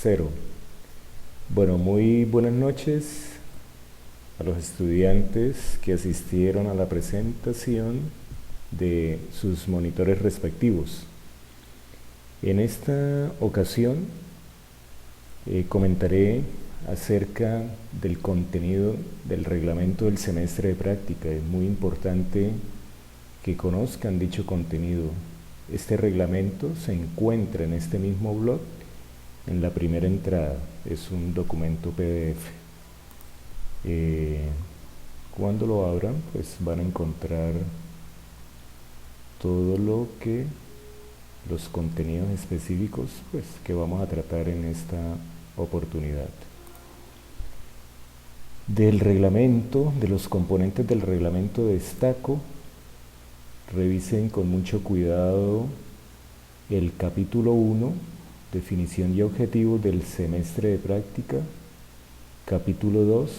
Cero. Bueno, muy buenas noches a los estudiantes que asistieron a la presentación de sus monitores respectivos. En esta ocasión comentaré acerca del contenido del reglamento del semestre de práctica. Es muy importante que conozcan dicho contenido. Este reglamento se encuentra en este mismo blog en la primera entrada. Es un documento PDF. Cuando lo abran, pues van a encontrar todo lo que los contenidos específicos pues que vamos a tratar en esta oportunidad. Del reglamento, de los componentes del reglamento destaco, revisen con mucho cuidado el capítulo 1, definición y objetivos del semestre de práctica, capítulo 2,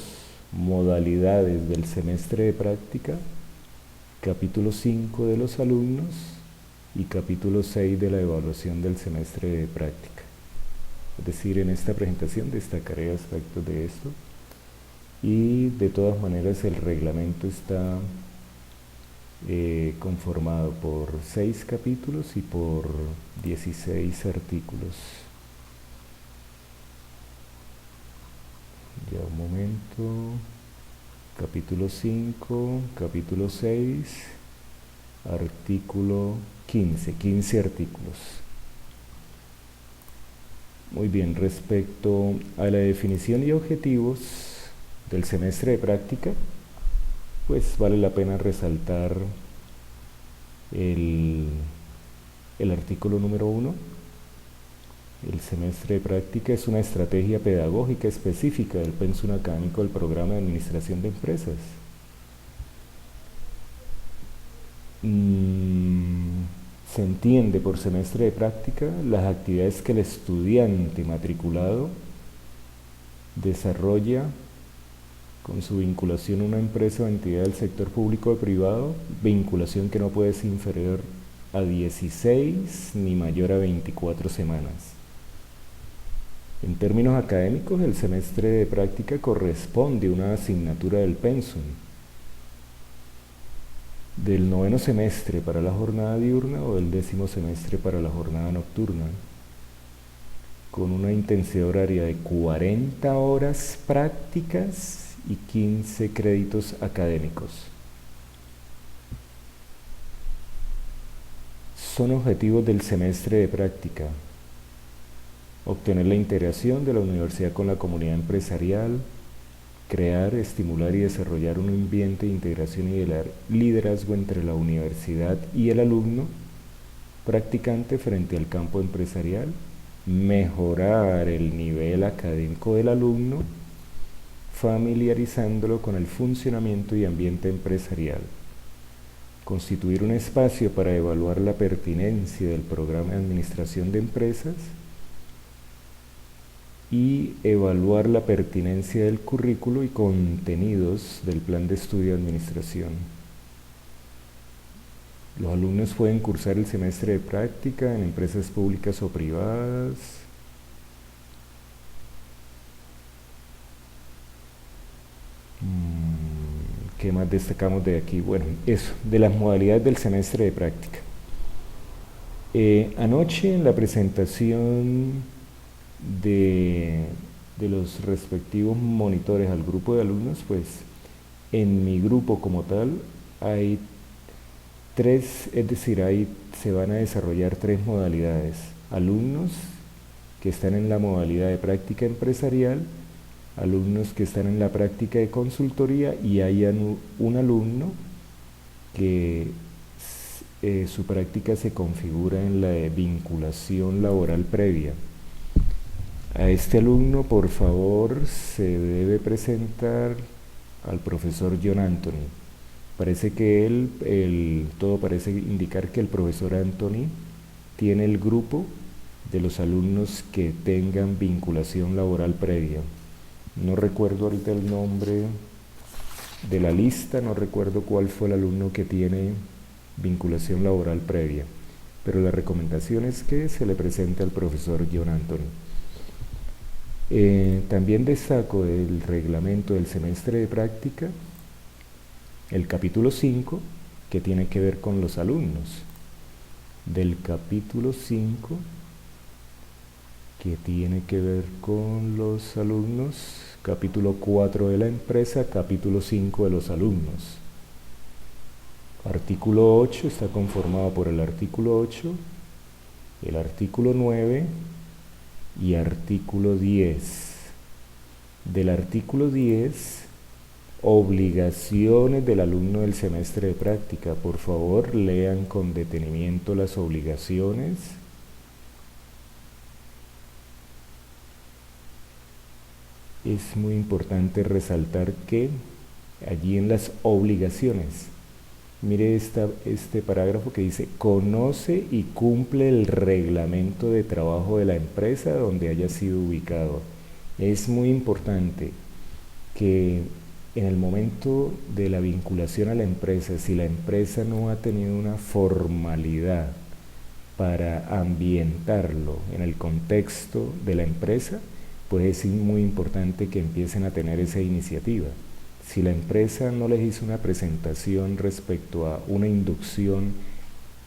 modalidades del semestre de práctica, capítulo 5 de los alumnos y capítulo 6 de la evaluación del semestre de práctica. Es decir, en esta presentación destacaré aspectos de esto y de todas maneras el reglamento está conformado por 6 capítulos y por 16 artículos. Ya un momento. Capítulo 5, capítulo 6, artículo 15 artículos. Muy bien, respecto a la definición y objetivos del semestre de práctica, pues vale la pena resaltar el artículo número 1. El semestre de práctica es una estrategia pedagógica específica del pensum académico del programa de administración de empresas. Se entiende por semestre de práctica las actividades que el estudiante matriculado desarrolla con su vinculación a una empresa o entidad del sector público o privado, vinculación que no puede ser inferior a 16 ni mayor a 24 semanas. En términos académicos, el semestre de práctica corresponde a una asignatura del pensum del 9º semestre para la jornada diurna o del 10º semestre para la jornada nocturna, con una intensidad horaria de 40 horas prácticas y 15 créditos académicos. Son objetivos del semestre de práctica: obtener la integración de la universidad con la comunidad empresarial, crear, estimular y desarrollar un ambiente de integración y de liderazgo entre la universidad y el alumno practicante frente al campo empresarial, mejorar el nivel académico del alumno, familiarizándolo con el funcionamiento y ambiente empresarial, constituir un espacio para evaluar la pertinencia del programa de administración de empresas y evaluar la pertinencia del currículo y contenidos del plan de estudio de administración. Los alumnos pueden cursar el semestre de práctica en empresas públicas o privadas. ¿Qué más destacamos de aquí? Bueno, eso, de las modalidades del semestre de práctica. Anoche en la presentación de los respectivos monitores al grupo de alumnos, pues en mi grupo como tal hay 3, es decir, se van a desarrollar 3 modalidades: alumnos que están en la modalidad de práctica empresarial, alumnos que están en la práctica de consultoría y hay un alumno que su práctica se configura en la de vinculación laboral previa. A este alumno, por favor, se debe presentar al profesor John Anthony. Parece que todo parece indicar que el profesor Anthony tiene el grupo de los alumnos que tengan vinculación laboral previa. No recuerdo ahorita el nombre de la lista, no recuerdo cuál fue el alumno que tiene vinculación laboral previa, pero la recomendación es que se le presente al profesor John Anthony. También destaco del reglamento del semestre de práctica el capítulo 5, que tiene que ver con los alumnos. Del capítulo 5, que tiene que ver con los alumnos, capítulo 4 de la empresa, capítulo 5 de los alumnos. Artículo 8 está conformado por el artículo 8, el artículo 9 y artículo 10. Del artículo 10, obligaciones del alumno del semestre de práctica. Por favor, lean con detenimiento las obligaciones. Es muy importante resaltar que allí en las obligaciones, mire este parágrafo que dice: conoce y cumple el reglamento de trabajo de la empresa donde haya sido ubicado. Es muy importante que en el momento de la vinculación a la empresa, si la empresa no ha tenido una formalidad para ambientarlo en el contexto de la empresa, pues es muy importante que empiecen a tener esa iniciativa. Si la empresa no les hizo una presentación respecto a una inducción,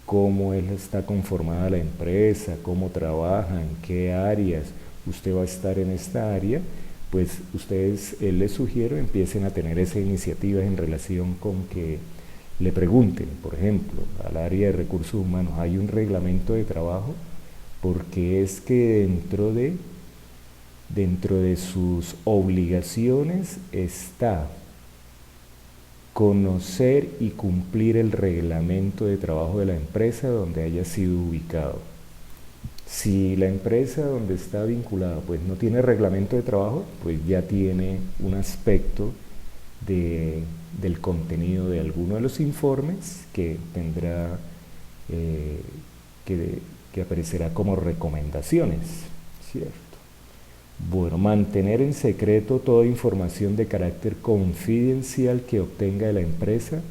cómo está conformada la empresa, cómo trabaja, en qué áreas usted va a estar en esta área, pues les sugiero empiecen a tener esa iniciativa en relación con que le pregunten, por ejemplo, al área de recursos humanos: ¿hay un reglamento de trabajo? Porque es que dentro de sus obligaciones está conocer y cumplir el reglamento de trabajo de la empresa donde haya sido ubicado. Si la empresa donde está vinculada pues no tiene reglamento de trabajo, pues ya tiene un aspecto del contenido de alguno de los informes que tendrá, que aparecerá como recomendaciones, ¿cierto? Bueno, mantener en secreto toda información de carácter confidencial que obtenga de la empresa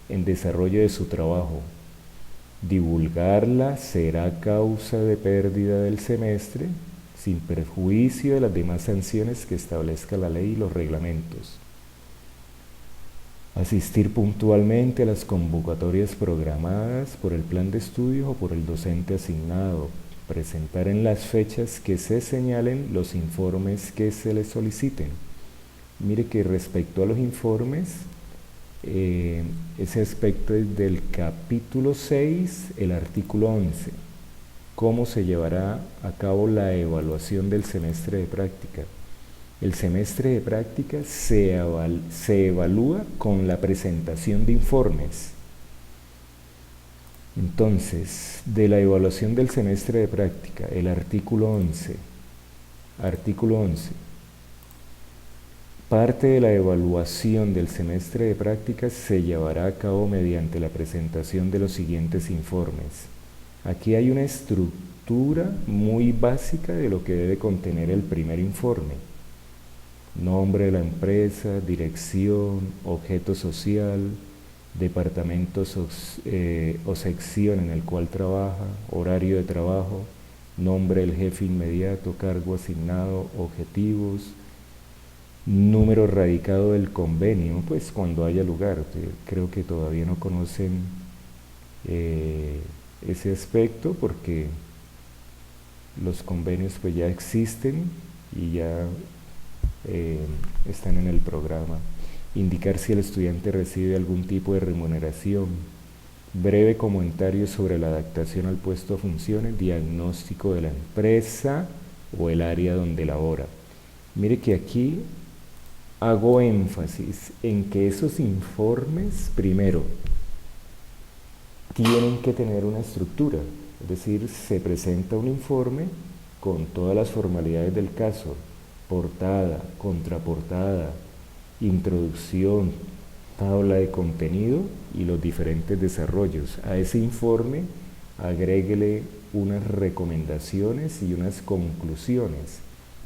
en desarrollo de su trabajo. Divulgarla será causa de pérdida del semestre, sin perjuicio de las demás sanciones que establezca la ley y los reglamentos. Asistir puntualmente a las convocatorias programadas por el plan de estudios o por el docente asignado. Presentar en las fechas que se señalen los informes que se les soliciten. Mire que respecto a los informes, ese aspecto es del capítulo 6, el artículo 11. ¿Cómo se llevará a cabo la evaluación del semestre de práctica? El semestre de práctica se evalúa con la presentación de informes. Entonces, de la evaluación del semestre de práctica, el artículo 11. Artículo 11. Parte de la evaluación del semestre de prácticas se llevará a cabo mediante la presentación de los siguientes informes. Aquí hay una estructura muy básica de lo que debe contener el primer informe: nombre de la empresa, dirección, objeto social, departamento o sección en el cual trabaja, horario de trabajo, nombre del jefe inmediato, cargo asignado, objetivos, número radicado del convenio, pues cuando haya lugar. Creo que todavía no conocen ese aspecto porque los convenios pues ya existen y ya están en el programa. Indicar si el estudiante recibe algún tipo de remuneración. Breve comentario sobre la adaptación al puesto a funciones, diagnóstico de la empresa o el área donde labora. Mire que aquí hago énfasis en que esos informes, primero, tienen que tener una estructura, es decir, se presenta un informe con todas las formalidades del caso: portada, contraportada, introducción, tabla de contenido y los diferentes desarrollos. A ese informe agréguele unas recomendaciones y unas conclusiones.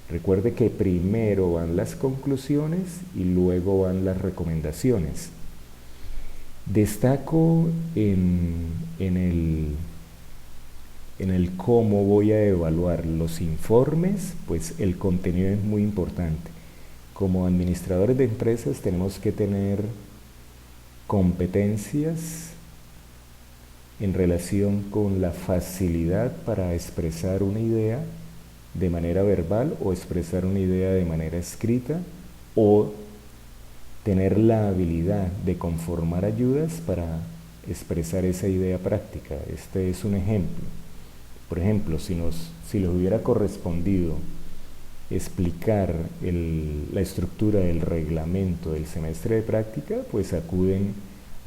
Recuerde que primero van las conclusiones y luego van las recomendaciones. Destaco en en el cómo voy a evaluar los informes, pues el contenido es muy importante. Como administradores de empresas tenemos que tener competencias en relación con la facilidad para expresar una idea de manera verbal o expresar una idea de manera escrita, o tener la habilidad de conformar ayudas para expresar esa idea práctica. Este es un ejemplo. Por ejemplo, si les hubiera correspondido explicar la estructura del reglamento del semestre de práctica, pues acuden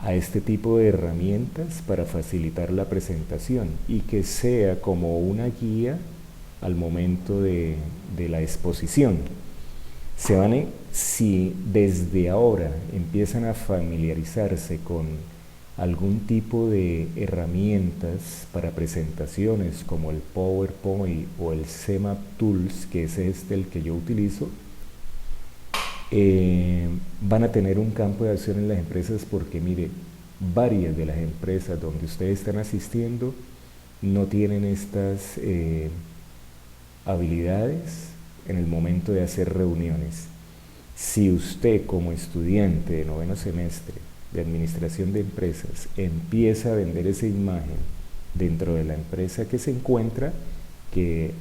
a este tipo de herramientas para facilitar la presentación y que sea como una guía al momento de la exposición. Si desde ahora empiezan a familiarizarse con algún tipo de herramientas para presentaciones como el PowerPoint o el CMAP Tools, que es el que yo utilizo, van a tener un campo de acción en las empresas, porque mire, varias de las empresas donde ustedes están asistiendo no tienen estas habilidades en el momento de hacer reuniones. Si usted, como estudiante de 9º semestre de administración de empresas, empieza a vender esa imagen dentro de la empresa que se encuentra, que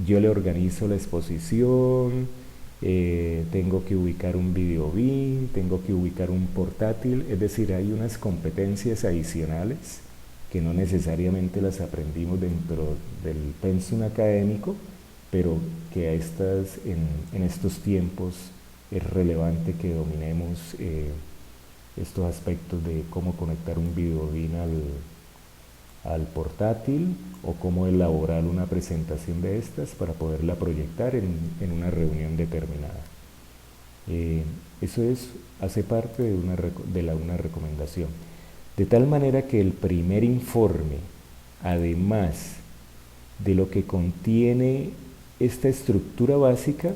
yo le organizo la exposición, tengo que ubicar un video BIM, tengo que ubicar un portátil, es decir, hay unas competencias adicionales que no necesariamente las aprendimos dentro del pensum académico, pero que en estos tiempos es relevante que dominemos estos aspectos de cómo conectar un video BIM al portátil, o cómo elaborar una presentación de estas para poderla proyectar en una reunión determinada. Eso hace parte de una recomendación. De tal manera que el primer informe, además de lo que contiene esta estructura básica,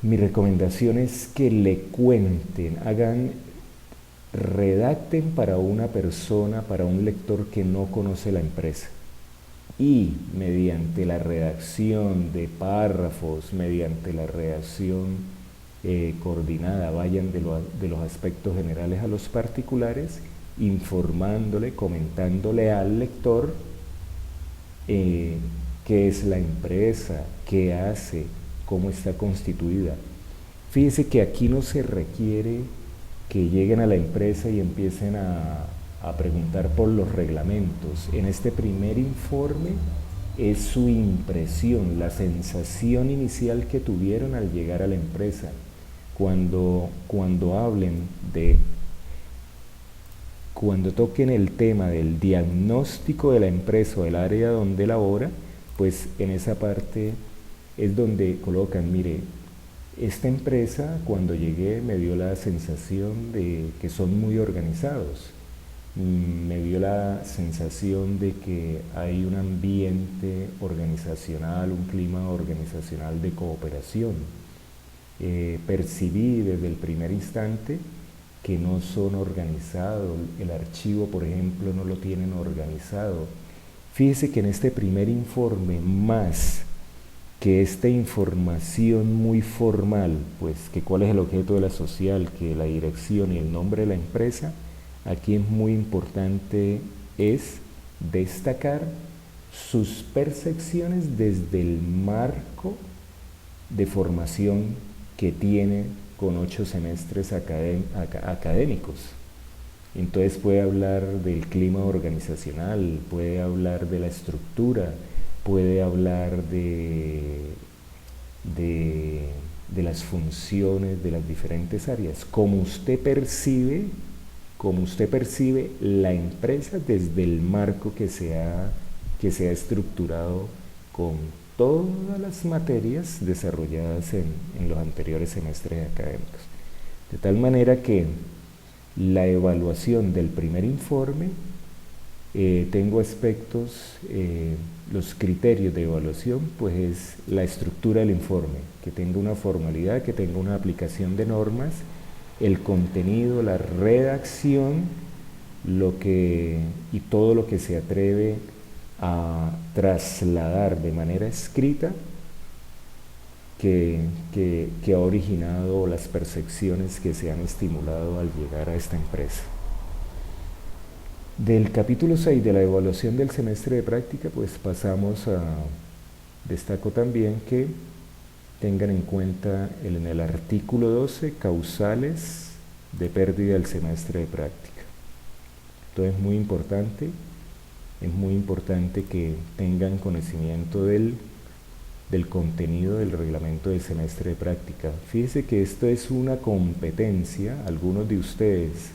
mi recomendación es que le cuenten, redacten para una persona, para un lector que no conoce la empresa, y mediante la redacción de párrafos, mediante la redacción coordinada, vayan de los aspectos generales a los particulares, informándole, comentándole al lector qué es la empresa, qué hace, cómo está constituida. Fíjese que aquí no se requiere que lleguen a la empresa y empiecen a preguntar por los reglamentos. En este primer informe es su impresión, la sensación inicial que tuvieron al llegar a la empresa. Cuando toquen el tema del diagnóstico de la empresa o del área donde labora, pues en esa parte es donde colocan, mire, esta empresa cuando llegué me dio la sensación de que son muy organizados, me dio la sensación de que hay un ambiente organizacional, un clima organizacional de cooperación. Percibí desde el primer instante que no son organizados, el archivo, por ejemplo, no lo tienen organizado. Fíjese que en este primer informe, más que esta información muy formal, pues que cuál es el objeto de la social, que la dirección y el nombre de la empresa, aquí es muy importante es destacar sus percepciones desde el marco de formación que tiene con 8 semestres académicos. Entonces puede hablar del clima organizacional, puede hablar de la estructura, puede hablar de las funciones de las diferentes áreas, como usted percibe la empresa desde el marco que se ha estructurado con todas las materias desarrolladas en los anteriores semestres académicos. De tal manera que la evaluación del primer informe, tengo aspectos, los criterios de evaluación, pues es la estructura del informe, que tenga una formalidad, que tenga una aplicación de normas, el contenido, la redacción, y todo lo que se atreve a trasladar de manera escrita que ha originado las percepciones que se han estimulado al llegar a esta empresa. Del capítulo 6 de la evaluación del semestre de práctica, pues pasamos a, destaco también que tengan en cuenta en el artículo 12 causales de pérdida del semestre de práctica. Entonces es muy importante que tengan conocimiento del contenido del reglamento del semestre de práctica. Fíjense que esto es una competencia, algunos de ustedes,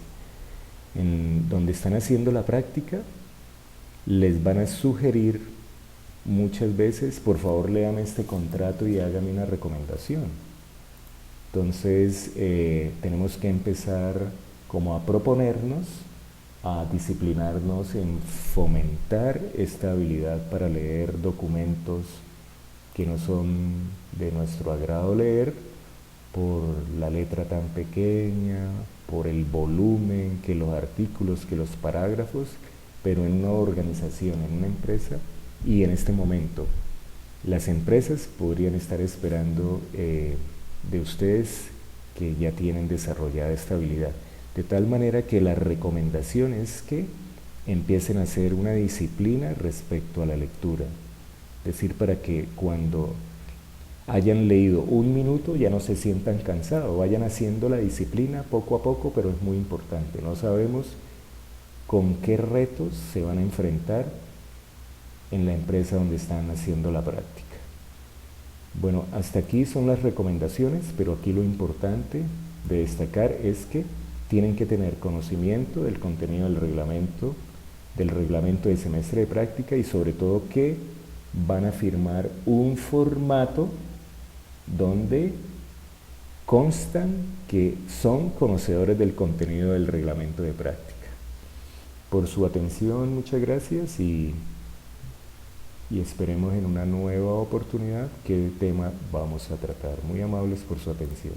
en donde están haciendo la práctica, les van a sugerir muchas veces, por favor léame este contrato y hágame una recomendación. Entonces tenemos que empezar como a proponernos, a disciplinarnos en fomentar esta habilidad para leer documentos que no son de nuestro agrado leer por la letra tan pequeña, por el volumen, que los artículos, que los parágrafos, pero en una organización, en una empresa, y en este momento las empresas podrían estar esperando de ustedes que ya tienen desarrollada esta habilidad, de tal manera que la recomendación es que empiecen a hacer una disciplina respecto a la lectura, es decir, para que cuando hayan leído un minuto ya no se sientan cansados, vayan haciendo la disciplina poco a poco, pero es muy importante. No sabemos con qué retos se van a enfrentar en la empresa donde están haciendo la práctica. Bueno, hasta aquí son las recomendaciones, pero aquí lo importante de destacar es que tienen que tener conocimiento del contenido del reglamento de semestre de práctica, y sobre todo que van a firmar un formato donde constan que son conocedores del contenido del reglamento de práctica. Por su atención, muchas gracias, y esperemos en una nueva oportunidad qué tema vamos a tratar. Muy amables por su atención.